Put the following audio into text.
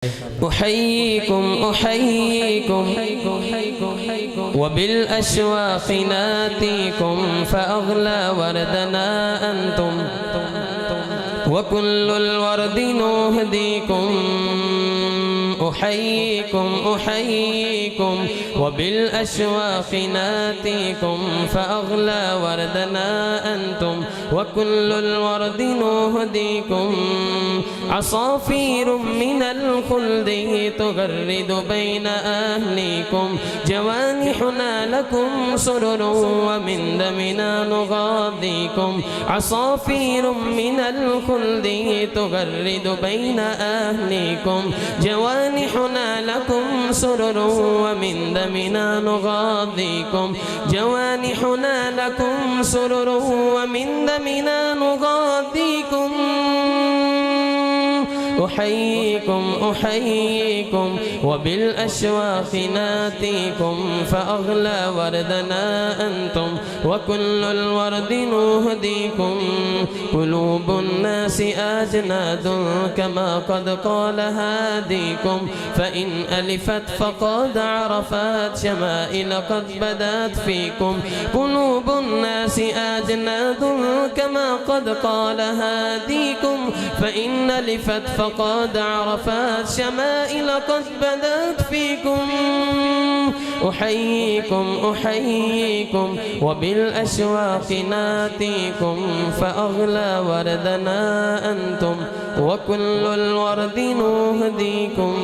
أحييكم وبالأشواق ناتيكم فأغلى وردنا أنتم وكل الورد نهديكم. أحييكم وبالأشواق ناتيكم فأغلى وردنا أنتم وكل الورد نهديكم. عصافير من الخلد تغرد بين أهليكم جوانحنا لكم سرر ومن دمنا نغاضيكم. عصافير من الخلد تغرد بين أهليكم جوانحنا لكم سرر ومن دمنا نغاضيكم. جوانحنا لكم سرر ومن دمنا نغاضيكم. أحييكم وبالأشواق ناتيكم فأغلى وردنا أنتم وكل الورد نهديكم. قلوب الناس أجناد كما قد قال هاديكم فإن ألفت فقد عرفت شمائل قد بدت فيكم. قلوب الناس أجناد كما قد قال هاديكم فإن ألفت فقد عرفت شمائل قد بدت فيكم. أحييكم وبالأشواق ناتيكم فأغلى وردنا أنتم وكل الورد نهديكم.